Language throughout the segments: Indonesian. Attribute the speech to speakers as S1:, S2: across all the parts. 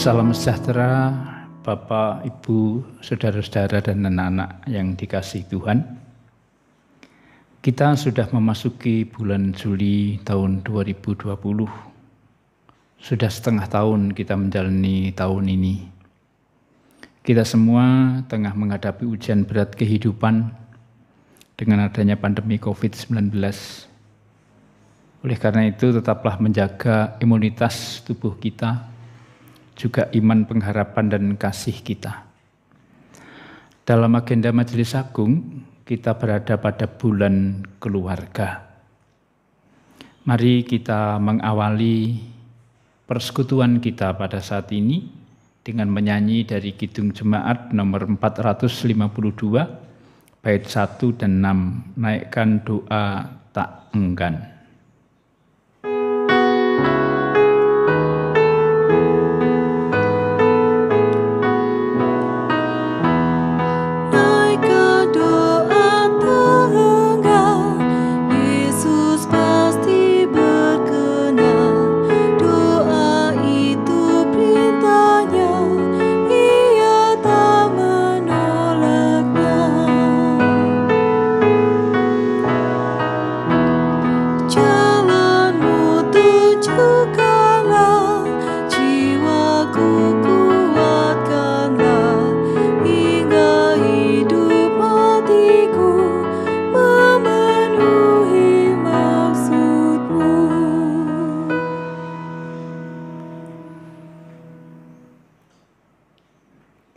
S1: Salam sejahtera Bapak, Ibu, saudara-saudara dan anak-anak yang dikasihi Tuhan. Kita sudah memasuki bulan Juli tahun 2020. Sudah setengah tahun kita menjalani tahun ini. Kita semua tengah menghadapi ujian berat kehidupan dengan adanya pandemi COVID-19. Oleh karena itu, tetaplah menjaga imunitas tubuh kita, juga iman, pengharapan, dan kasih kita. Dalam agenda Majelis Agung, kita berada pada bulan keluarga. Mari kita mengawali persekutuan kita pada saat ini dengan menyanyi dari Kidung Jemaat nomor 452, bait 1 dan 6, naikkan doa tak enggan.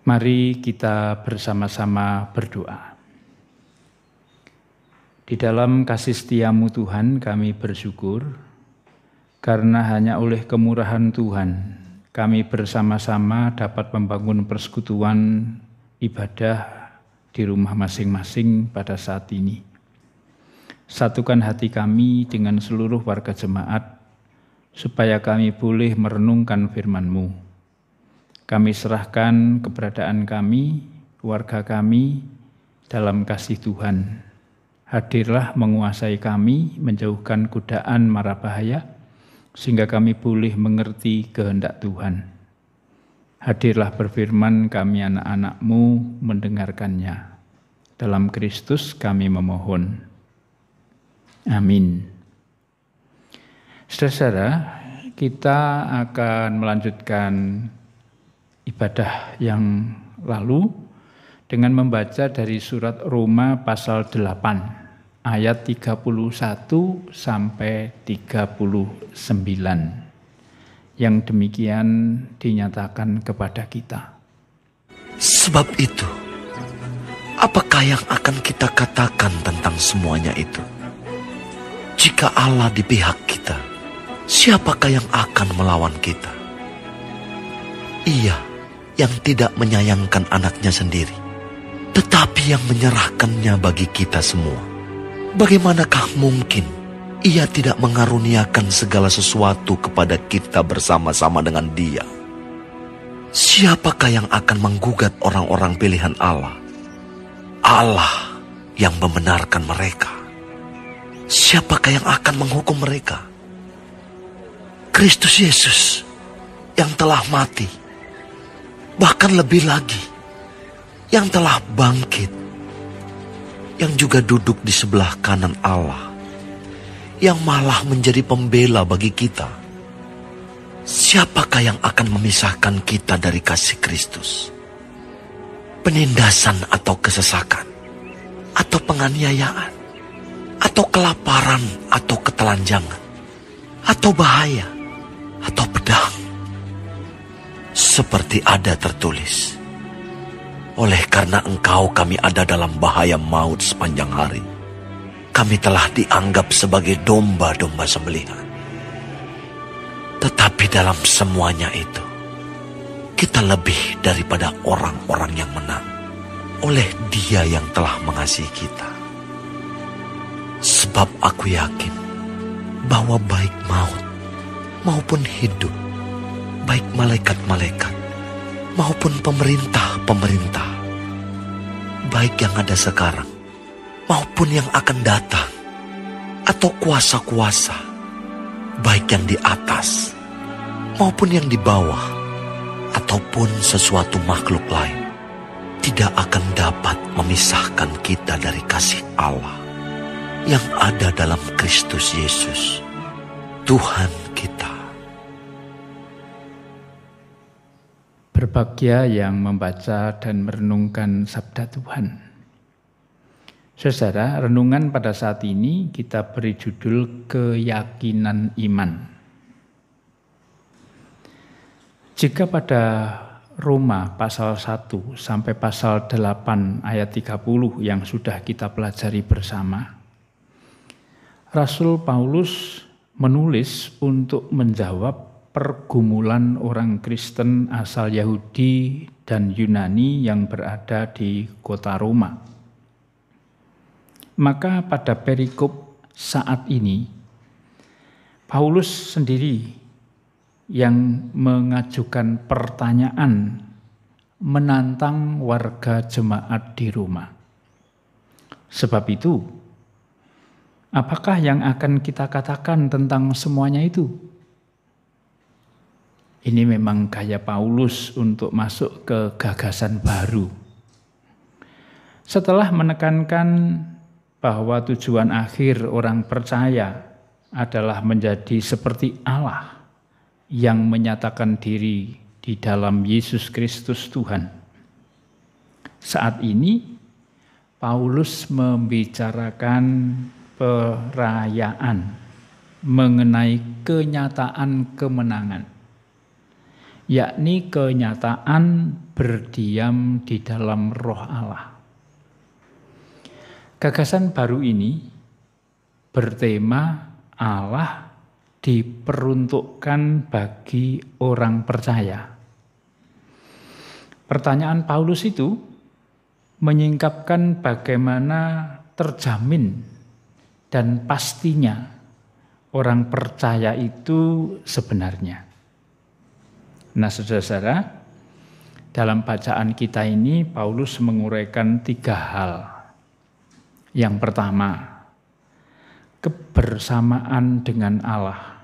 S1: Mari kita bersama-sama berdoa. Di dalam kasih setia-Mu Tuhan, kami bersyukur karena hanya oleh kemurahan Tuhan kami bersama-sama dapat membangun persekutuan ibadah di rumah masing-masing pada saat ini. Satukan hati kami dengan seluruh warga jemaat supaya kami boleh merenungkan firman-Mu. Kami serahkan keberadaan kami, keluarga kami dalam kasih Tuhan. Hadirlah menguasai kami, menjauhkan godaan mara bahaya, sehingga kami boleh mengerti kehendak Tuhan. Hadirlah berfirman, kami anak-anak-Mu mendengarkannya. Dalam Kristus kami memohon. Amin. Saudara-saudara, kita akan melanjutkan ibadah yang lalu dengan membaca dari surat Roma pasal 8 ayat 31 sampai 39 yang demikian dinyatakan kepada kita.
S2: Sebab itu, apakah yang akan kita katakan tentang semuanya itu? Jika Allah di pihak kita, siapakah yang akan melawan kita? Ia yang tidak menyayangkan anaknya sendiri, tetapi yang menyerahkannya bagi kita semua. Bagaimanakah mungkin Ia tidak mengaruniakan segala sesuatu kepada kita bersama-sama dengan Dia? Siapakah yang akan menggugat orang-orang pilihan Allah? Allah yang membenarkan mereka. Siapakah yang akan menghukum mereka? Kristus Yesus yang telah mati, bahkan lebih lagi, yang telah bangkit, yang juga duduk di sebelah kanan Allah, yang malah menjadi pembela bagi kita. Siapakah yang akan memisahkan kita dari kasih Kristus? Penindasan atau kesesakan, atau penganiayaan, atau kelaparan, atau ketelanjangan, atau bahaya, atau pedang? Seperti ada tertulis, oleh karena Engkau kami ada dalam bahaya maut sepanjang hari. Kami telah dianggap sebagai domba-domba sembelihan. Tetapi dalam semuanya itu, kita lebih daripada orang-orang yang menang, oleh Dia yang telah mengasihi kita. Sebab aku yakin bahwa baik maut maupun hidup, baik malaikat-malaikat maupun pemerintah-pemerintah, baik yang ada sekarang maupun yang akan datang, atau kuasa-kuasa, baik yang di atas maupun yang di bawah, ataupun sesuatu makhluk lain tidak akan dapat memisahkan kita dari kasih Allah yang ada dalam Kristus Yesus, Tuhan kita.
S1: Berbahagia yang membaca dan merenungkan sabda Tuhan. Saudara, renungan pada saat ini kita beri judul keyakinan iman. Jika pada Roma pasal 1 sampai pasal 8 ayat 30 yang sudah kita pelajari bersama, Rasul Paulus menulis untuk menjawab pergumulan orang Kristen asal Yahudi dan Yunani yang berada di kota Roma. Maka pada perikop saat ini, Paulus sendiri yang mengajukan pertanyaan menantang warga jemaat di Roma. Sebab itu, apakah yang akan kita katakan tentang semuanya itu? Ini memang gaya Paulus untuk masuk ke gagasan baru. Setelah menekankan bahwa tujuan akhir orang percaya adalah menjadi seperti Allah yang menyatakan diri di dalam Yesus Kristus Tuhan. Saat ini Paulus membicarakan perayaan mengenai kenyataan kemenangan, yakni kenyataan berdiam di dalam Roh Allah. Gagasan baru ini bertema Allah diperuntukkan bagi orang percaya. Pertanyaan Paulus itu menyingkapkan bagaimana terjamin dan pastinya orang percaya itu sebenarnya. Nah, saudara-saudara, dalam bacaan kita ini Paulus menguraikan 3 hal. Yang pertama, kebersamaan dengan Allah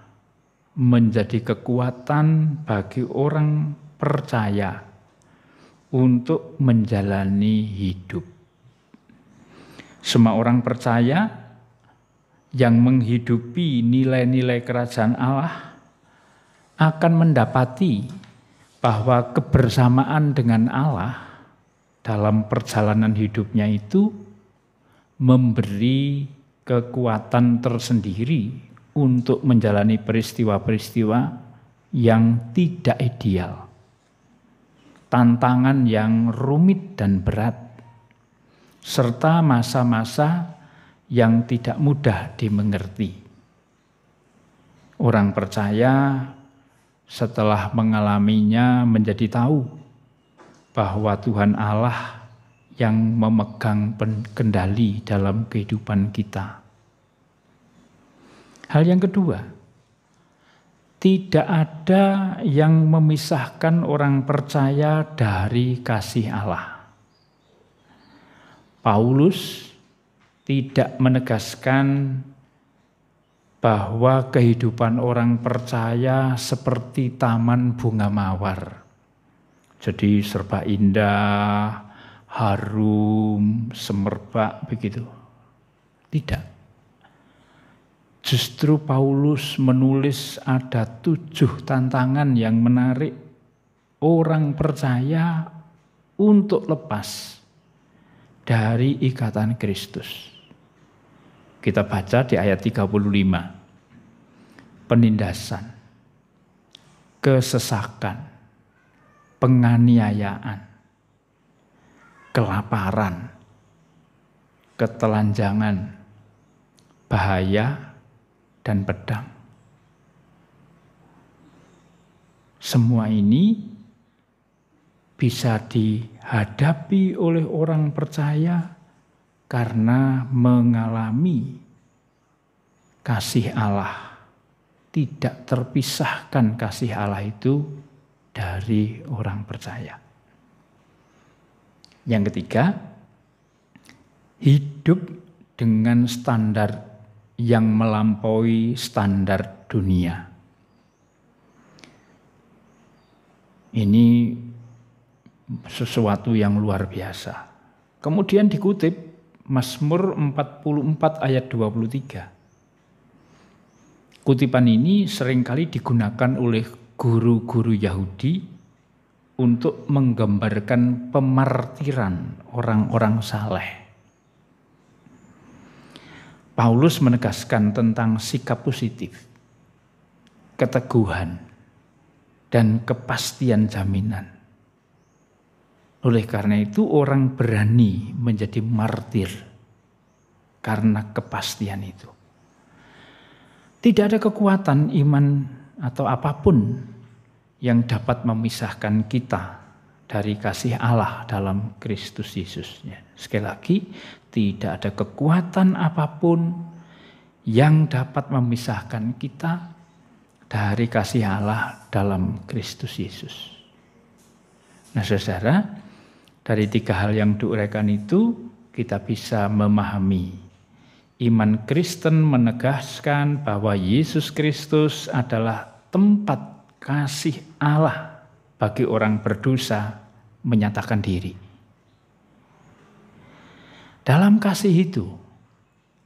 S1: menjadi kekuatan bagi orang percaya untuk menjalani hidup. Semua orang percaya yang menghidupi nilai-nilai kerajaan Allah akan mendapati bahwa kebersamaan dengan Allah dalam perjalanan hidupnya itu memberi kekuatan tersendiri untuk menjalani peristiwa-peristiwa yang tidak ideal, tantangan yang rumit dan berat, serta masa-masa yang tidak mudah dimengerti. Orang percaya setelah mengalaminya menjadi tahu bahwa Tuhan Allah yang memegang kendali dalam kehidupan kita. Hal yang kedua, tidak ada yang memisahkan orang percaya dari kasih Allah. Paulus tidak menegaskan bahwa kehidupan orang percaya seperti taman bunga mawar. Jadi serba indah, harum, semerbak begitu. Tidak. Justru Paulus menulis ada 7 tantangan yang menarik orang percaya untuk lepas dari ikatan Kristus. Kita baca di ayat 35. Penindasan, kesesakan, penganiayaan, kelaparan, ketelanjangan, bahaya, dan pedang. Semua ini bisa dihadapi oleh orang percaya karena mengalami kasih Allah. Tidak terpisahkan kasih Allah itu dari orang percaya. Yang ketiga, hidup dengan standar yang melampaui standar dunia. Ini sesuatu yang luar biasa. Kemudian dikutip Mazmur 44 ayat 23. Kutipan ini seringkali digunakan oleh guru-guru Yahudi untuk menggambarkan pemartiran orang-orang saleh. Paulus menegaskan tentang sikap positif, keteguhan, dan kepastian jaminan. Oleh karena itu orang berani menjadi martir karena kepastian itu. Tidak ada kekuatan iman atau apapun yang dapat memisahkan kita dari kasih Allah dalam Kristus Yesus. Sekali lagi, tidak ada kekuatan apapun yang dapat memisahkan kita dari kasih Allah dalam Kristus Yesus. Nah saudara, dari 3 hal yang diuraikan itu kita bisa memahami iman Kristen menegaskan bahwa Yesus Kristus adalah tempat kasih Allah bagi orang berdosa menyatakan diri. Dalam kasih itu,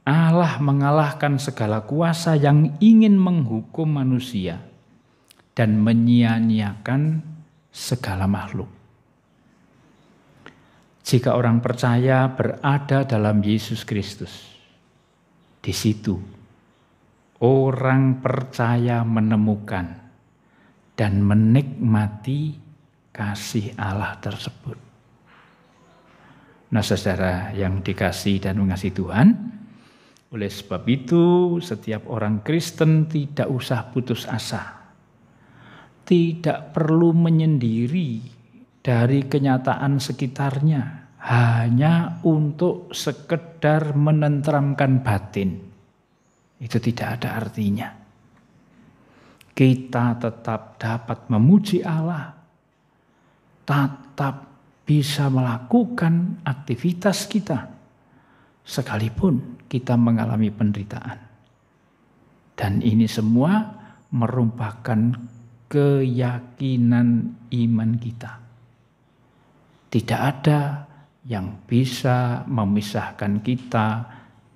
S1: Allah mengalahkan segala kuasa yang ingin menghukum manusia dan menyia-nyiakan segala makhluk. Jika orang percaya berada dalam Yesus Kristus, di situ orang percaya menemukan dan menikmati kasih Allah tersebut. Nah saudara yang dikasihi dan mengasihi Tuhan, oleh sebab itu setiap orang Kristen tidak usah putus asa. Tidak perlu menyendiri dari kenyataan sekitarnya hanya untuk sekedar menenteramkan batin. Itu tidak ada artinya. Kita tetap dapat memuji Allah, tetap bisa melakukan aktivitas kita sekalipun kita mengalami penderitaan. Dan ini semua merupakan keyakinan iman kita. Tidak ada yang bisa memisahkan kita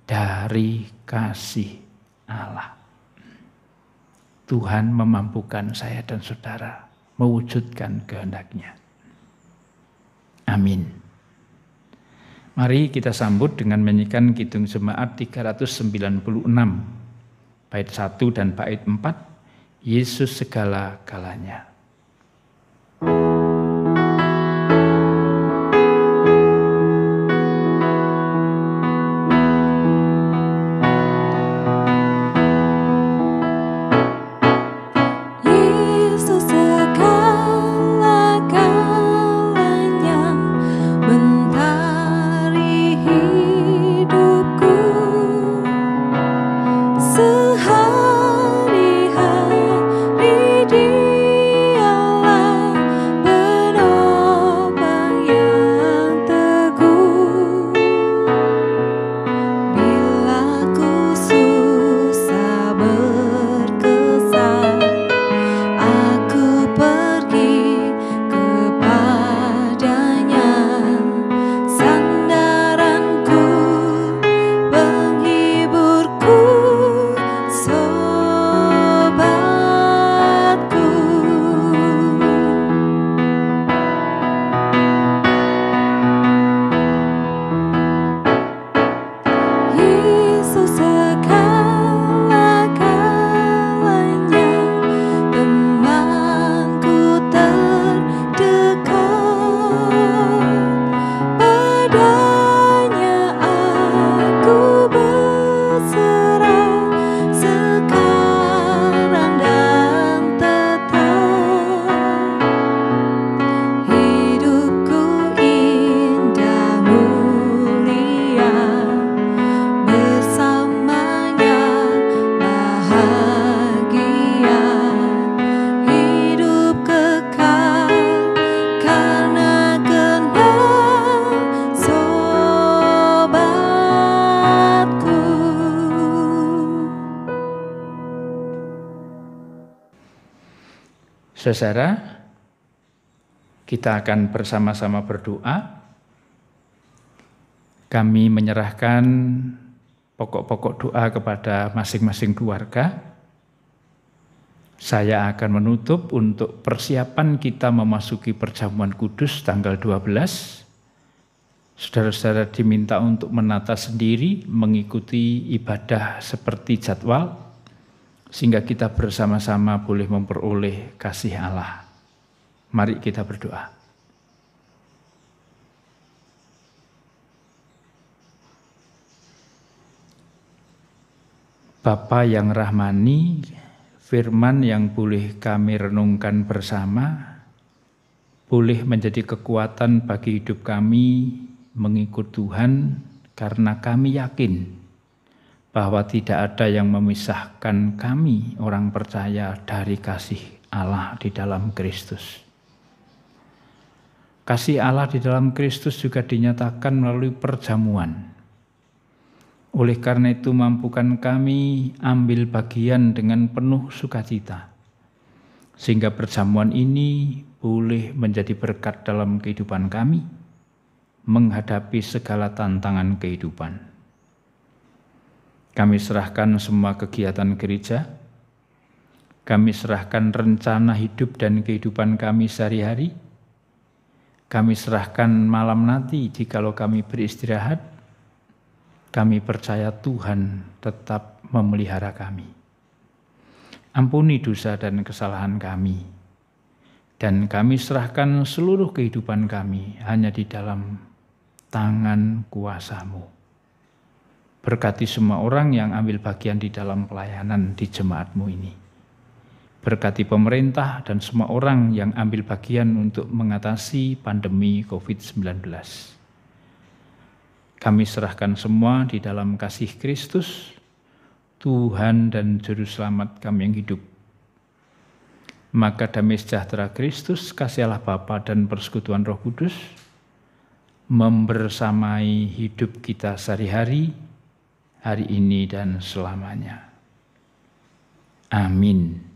S1: dari kasih Allah. Tuhan memampukan saya dan saudara mewujudkan kehendak-Nya. Amin. Mari kita sambut dengan menyanyikan Kidung Jemaat 396, bait 1 dan bait 4, Yesus segala galanya. Saudara, Kita akan bersama-sama berdoa. Kami menyerahkan pokok-pokok doa kepada masing-masing keluarga. Saya akan menutup untuk persiapan kita memasuki perjamuan kudus tanggal 12. Saudara-saudara diminta untuk menata sendiri, mengikuti ibadah seperti jadwal, sehingga kita bersama-sama boleh memperoleh kasih Allah. Mari kita berdoa. Bapa yang rahmani, firman yang boleh kami renungkan bersama, boleh menjadi kekuatan bagi hidup kami mengikut Tuhan, karena kami yakin bahwa tidak ada yang memisahkan kami orang percaya dari kasih Allah di dalam Kristus. Kasih Allah di dalam Kristus juga dinyatakan melalui perjamuan. Oleh karena itu mampukan kami ambil bagian dengan penuh sukacita, sehingga perjamuan ini boleh menjadi berkat dalam kehidupan kami, menghadapi segala tantangan kehidupan. Kami serahkan semua kegiatan gereja, kami serahkan rencana hidup dan kehidupan kami sehari-hari, kami serahkan malam nanti jikalau kami beristirahat. Kami percaya Tuhan tetap memelihara kami. Ampuni dosa dan kesalahan kami, dan kami serahkan seluruh kehidupan kami hanya di dalam tangan kuasa-Mu. Berkati semua orang yang ambil bagian di dalam pelayanan di jemaat-Mu ini. Berkati pemerintah dan semua orang yang ambil bagian untuk mengatasi pandemi COVID-19. Kami serahkan semua di dalam kasih Kristus, Tuhan dan Juru Selamat kami yang hidup. Maka damai sejahtera Kristus, kasih Allah Bapa dan persekutuan Roh Kudus, membersamai hidup kita sehari-hari, hari ini dan selamanya. Amin.